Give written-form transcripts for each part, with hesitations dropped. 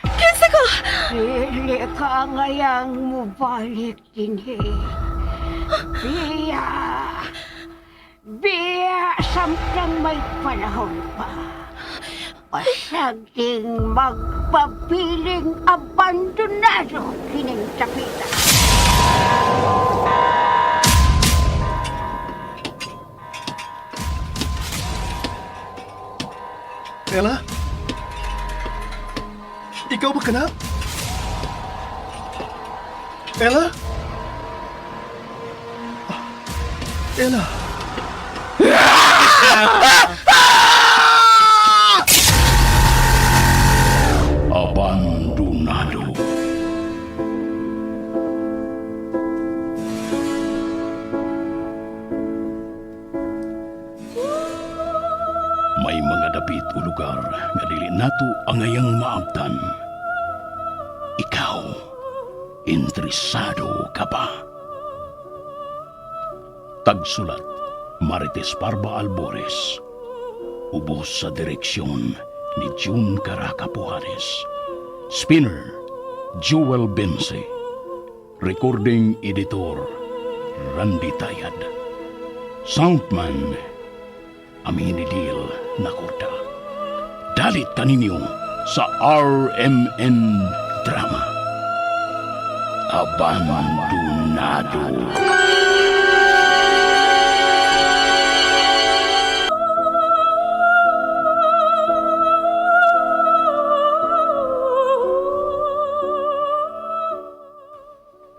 Kinsa ko? Dili ka ngayang mubalik din Biya! Biya! Samtang may panahon pa. Pasaging magpabiling abandonado kining tapitan. Ella? Ikaw ba ka na? Ella? Ella? Abandonado. May mga dapit o lugar nga dili nato angayang maabtan. Ikaw, interesado ka ba? Tagsulat, Marites Parba Albores. Ubos sa direksyon ni June Caraca Pujares. Spinner, Jewel Bense. Recording Editor, Randy Tayad. Soundman, Aminidil Nakorda. Dalit kaninyo sa RMN Drama. Abandonado.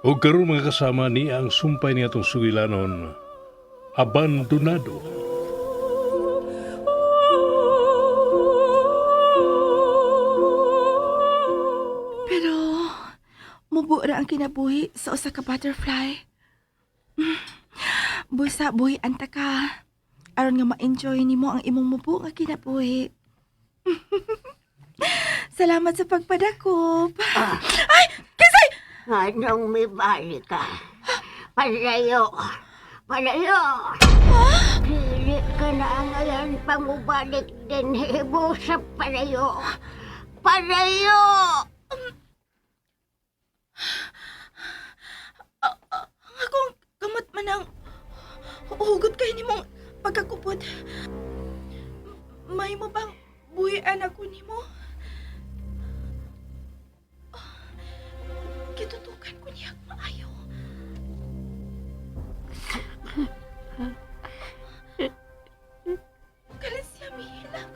O karon mga kasama ni ang sumpay niya itong sugilanon, Abandonado. Pero, mubura ang kinabuhi sa usa ka butterfly. Busa, buhi anta ka. Aron nga ma-enjoy nimo ang imong mubo nga kinabuhi. Salamat sa pagpadakop. Ay! Kisay! Anong may balik ka? Palayo! Palayo! Dili ka na ngayon pangubalik din hibo sa palayo! Palayo! Akong kamot man ang hugot kay nimong pagkakupod. May mo bang buhian ako nimo? Kitutukan ko niya maayo. Kalit siya mihilang.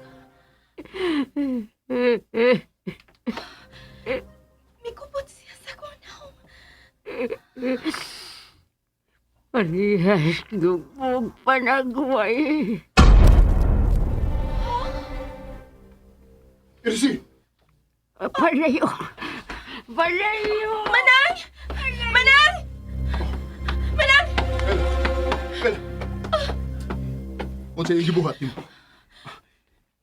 May kupot siya sa kunaw. Parihas lubog panagway. Elsie! Palayo! Palayo! Manang! Manang! Manang! Ella! Kung sa'yo gibuhat niyo.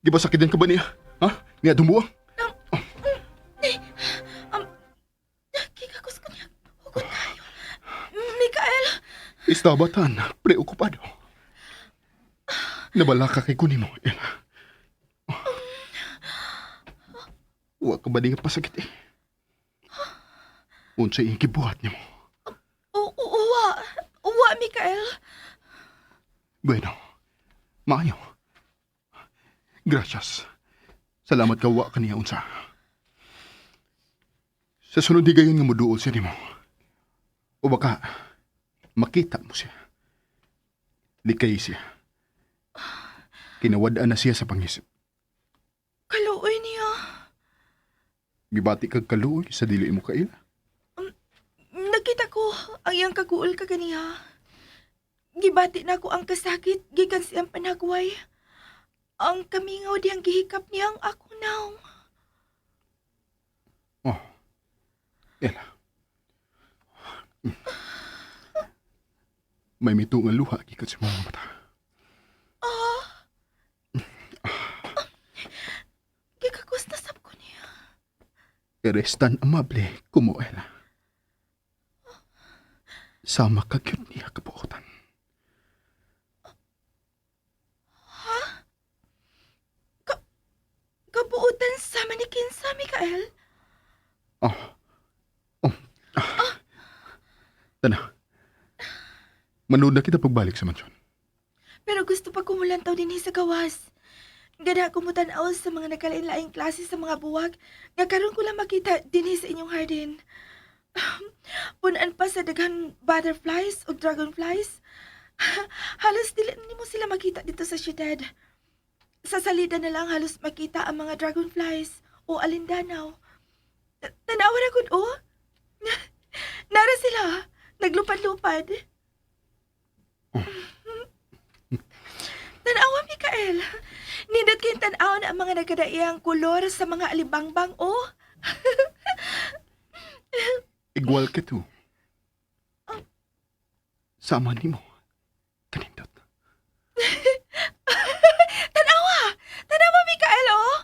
Gibasakidan ka ba niya? Ha? Nga dumuwa? Kikakos ko niya. Hugot tayo. Mikael! Istabatan, preokupado. Nabala ka kay kunin mo, Ella. Huwag ka ba di nga pasakit eh? Unsay yung gibuhat niyo mo. Uwa, Mikael. Bueno, maayo. Gracias. Salamat ka wa kaniya unsa. Sa sunod di gayon nga moduol siya nimo. O baka makita mo siya. Di kay siya. Kinawadaan na siya sa pangisip. Kaluoy niya. Gibati kag kaluoy sa dili mo kaila. Nakita ko ang iyang kaguol ka ganiha. Gibati na ko ang kasakit gikan siyang panagway. Ang kamingaw diyang gihikap niyang ako now. Oh, Ella. May mitungan luha gikan sa mga mata. Gikakos na sab ko niya. Eres tan amable como Ella. Sama ka gyud niya kabuotan. kabuutan sa manikin sa Mikael. Oh. Oh. Tana. Manood na kita pagbalik sa mansyon. Pero gusto pa kumulantaw din sa gawas. Gana ko mo tanaw sa mga nakalain-laing klase sa mga buwag. Nga karon ko lang makita din sa inyong hardin. Punan pa sa daghang butterflies o dragonflies. Halos dili na mo sila makita dito sa syudad. Sa salida na lang halos makita ang mga dragonflies o alindanaw. Tanawan ako oh. Nara sila. Naglupad-lupad. Tanawa, Mikael. Nindot kayong tanaw na ang mga nagkadaiyang kolor sa mga alibangbang, oh. Igual ka to. Sama ni mo. Kanindot. Tanawa, Mikael, oh.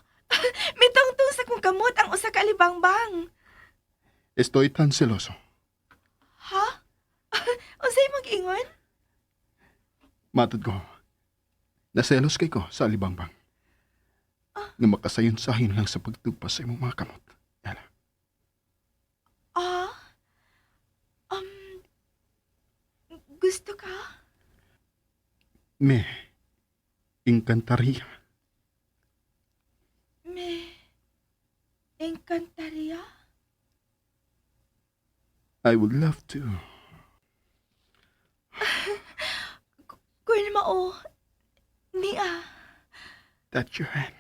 Mitong-tong sa kong kamot ang usa ka alibangbang. Estoy tan celoso. Ha? Unsay mag-ingon? Matod ko. Naselos kay ko sa alibangbang. Nga makasayon-sayon lang sa pagtugpas sa imong mga kamot. Ela. Ah? Gusto ka? Me. Encantaría. Me encantaría? I would love to. Kung mao, niya. Touch your hand.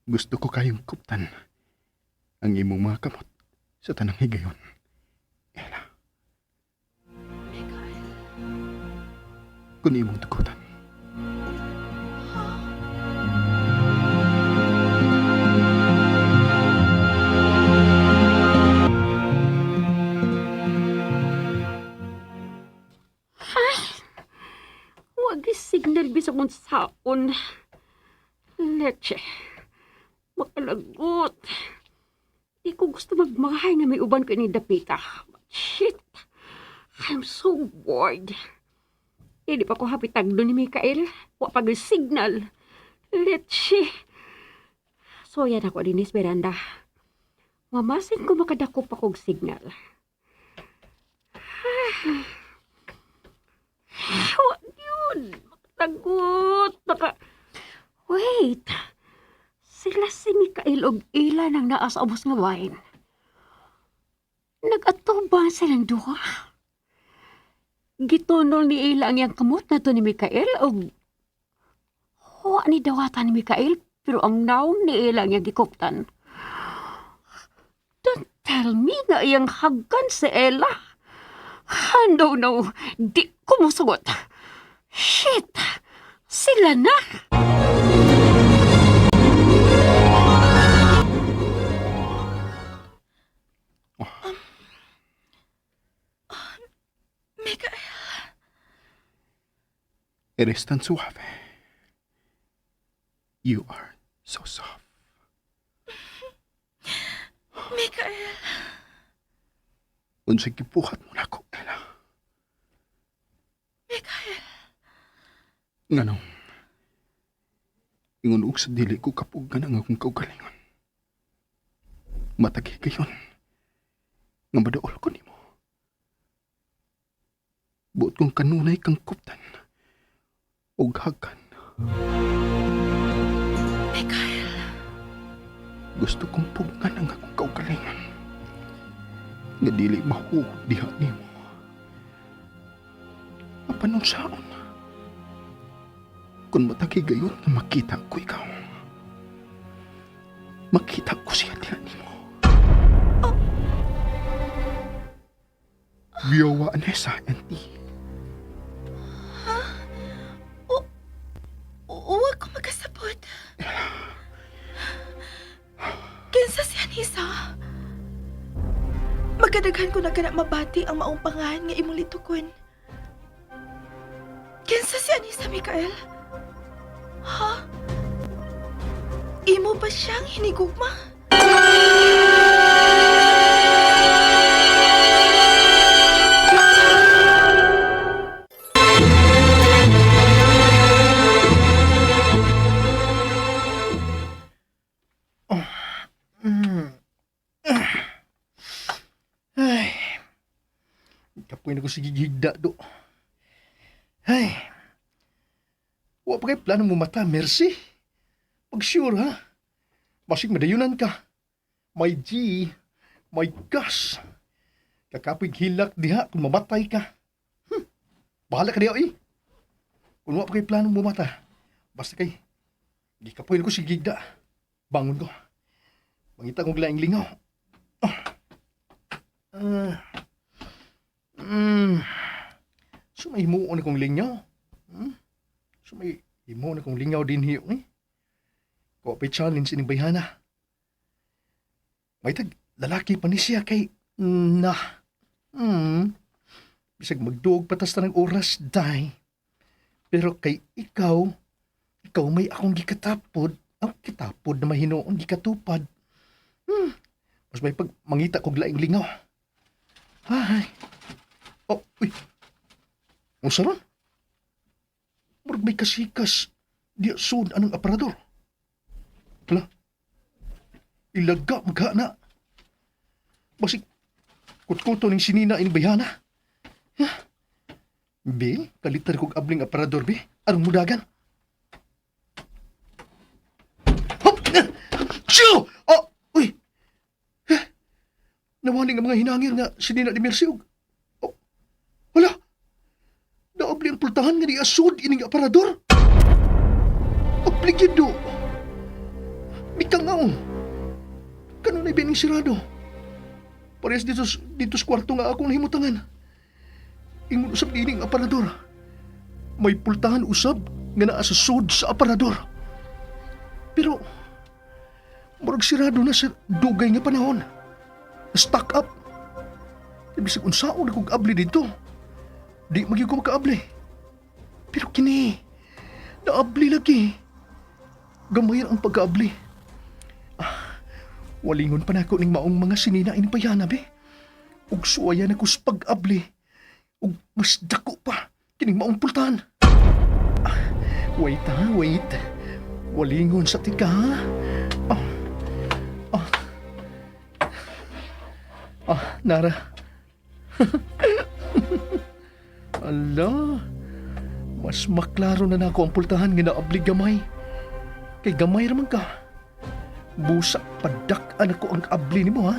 Gusto ko kayong kuptan ang imong mga kamot sa tanang higayon. Ela. Mikael. Kung imong tukutan. Huwag signal bisag mong saon. Leche. Makalagot. Di ko gusto magmahay nga may uban ko ni Dapita. But shit. I'm so bored. Hindi pa ko hapitagdo ni Mikael. Wa pag-signal. Leche. So yan ako din is Miranda. Mamasin ko makadako pa kong signal. Wag yun. Makatagot. Wait. Sila si Mikael og Ila nang naa sa ubos nga wine. Nag-atuba silang duha. Gitunol ni Ila ang iyang kamot na to ni Mikael og huwa ni dawatan ni Mikael pero ang naong ni Ila ang iyang gikuptan. Don't tell me na iyang hagan si Ella. No. Di ko musugot. Shit! Sila na! Mikael. Eres tan suave. You are so soft. Mikael. Unsay gibuhat mo na ako, Ela. Mikael. Nganong, ingon og sa dili ko kapugan ang akong kaugalingon. Matagi kayon, nga madaol ko nimo. Buot kong kanunay kang kuptan, og hagan. Mikael. Gusto kong pugan ang akong kaugalingon. Nga dili mahuhod diha nimo. Apanon saon? Kung matagi gayon na makita ko ikaw. Makita ko siya diha nimo. Biyawa Anessa, Auntie. Huwag ko magkasabot. Kinsa si Anissa? Magkadaghan ko na kana mabati ang maong pangahan nga imong litukon. Kinsa si Anissa, Mikael? Ha? Imo ba siyang hinigugma? Gikapoy na ko sige higda do. Ay. Wa pa kay plano mo mata, Mercy. Pag sure ha. Basig madayunan ka. May G, may gas. Kakapoy hilak diha kung mamatay ka. Bahala ka diha eh. Kung wa pa kay plano mo mata. Basta kay gikapoy na ko sige higda. Bangon ko. Mangita kong laing lingaw. So may himuon akong lingaw. So may himuon akong lingaw din hiyo eh. Kung apay challenge ining bayhana. May tag lalaki pa ni siya kay na. Bisag magduog patas ta ng oras, day. Pero kay ikaw may akong gikatapod. Ang kitapod na mahinoon gikatupad. Mas may pag mangita kog laing lingaw. Ay. Oh, uy. Ang saron? Murag may kasikas. Di sud anong aparador. Hala. Ilaga magana. Basig kutkuto ning sinina ini bayana. Be, kalitan kog abling aparador be. Arong mudagan. Chill! Oh, uy! Nawaling ang mga hinangir nga sinina ni Mercy og. Oh, wala! Naabli ang pultahan nga ni asud ining aparador. Apligid do. Bikangaw. Kanon ay bining sirado. Parehas dito sa kwarto nga akong nahimutangan. Ingon usab ining aparador. May pultahan usab nga naa sa sud sa aparador. Pero murag sirado na sa dugay nga panahon. Na-stock up. Ibisig unsaon na kong abli dito. Di magiging ko makaabli. Pero kini, naabli lagi. Gamay ang pagkaabli. Walingon pa na ako ning maong mga sinina ini payana be. Ug suwaya na ko sa pag-abli. Ug mas dako pa kining maong pultahan. Wait ha, wait. Walingon sa tika ha. Nara. Ala, mas maklaro na nako ang pultahan nga naabli gamay. Kay gamay raman ka. Busak padak-an ako ang abli nimo ha.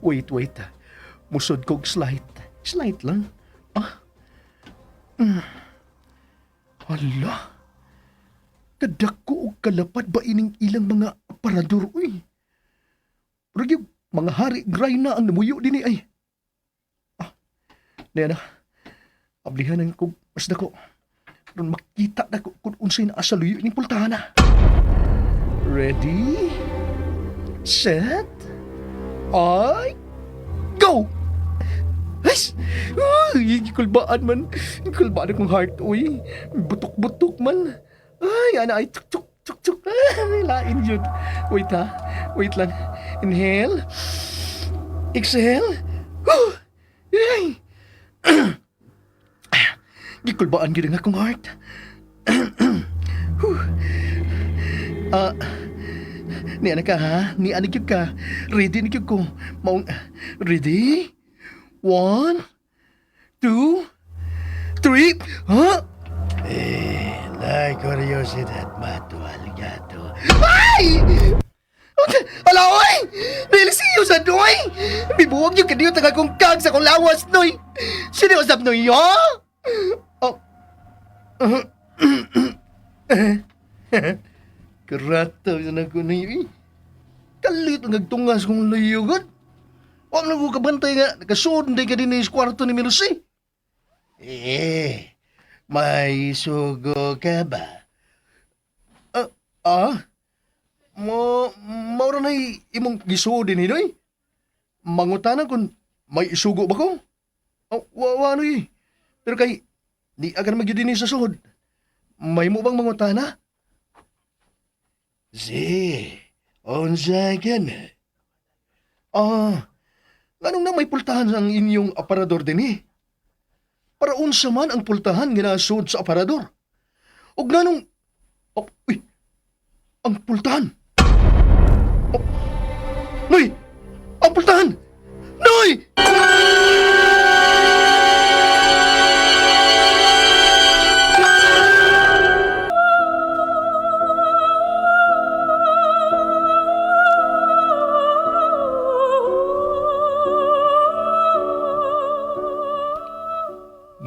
Wait. Musod kog slight. Slight lang. Hala. Kadako og kalapad ba ining ilang mga aparador uy. Pero mga hari gray na ang namuyo din ay. Nena, ablihan ang kog mas dako. Ron makita na ko kung unsay na asaluyo ni pultana. Ready? Set? I go! Ay! Uy, kulbaan man. Kulbaan akong heart, uy. Butok-butok man. Ay, ana ay tuk-tuk. Ay, lain yun. Wait ha. Wait lang. Inhale. Exhale. Ay! Gikulbaan gid ang akong heart. Ni anak ka ha? Ni anak yun ka? Ready na yun ko? Ready? 1, 2, 3, ha? La curiosidad mató al gato. Ay! Ala, oy! Relisiyo sa doy! Bibuwag yung kaniyo taga kong kag sa kong lawas, noy! Siniusap, noy, ha? Oh. Karato yun ako na yun. Kalit ang nagtungas kong layugan. Huwag na ko kabantay nga, nakasunday ka din sa kwarto ni Mercy. May sugo ka ba? Maura na imong gisudin hinoy. Mangutana kung may isugo ba ko? Ano Pero kay, di agan magyudin sa suhod. May mo bang mangutana? Unsa ka na? Ganong na may pultahan ang inyong aparador din eh. Para unsa man ang pultahan nga nasud sa aparador. O ganong, ang pultahan. Noy, ang pultahan! Noy!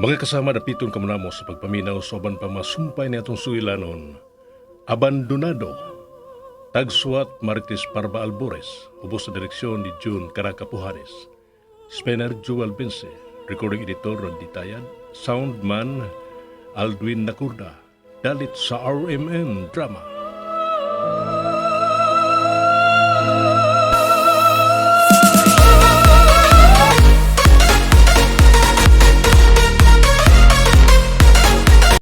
Mga kasama dapiton kamunamo sa pagpaminaw sa uban pa masumpay ni atong sugilanon. Abandonado. Tagsuat Martis Parba Albores, ubos sa direksyon ni June Caraca Pujares. Spener Joel Bense, recording editor Randy Tayad, soundman Aldwin Nakurda, dalit sa RMN Drama.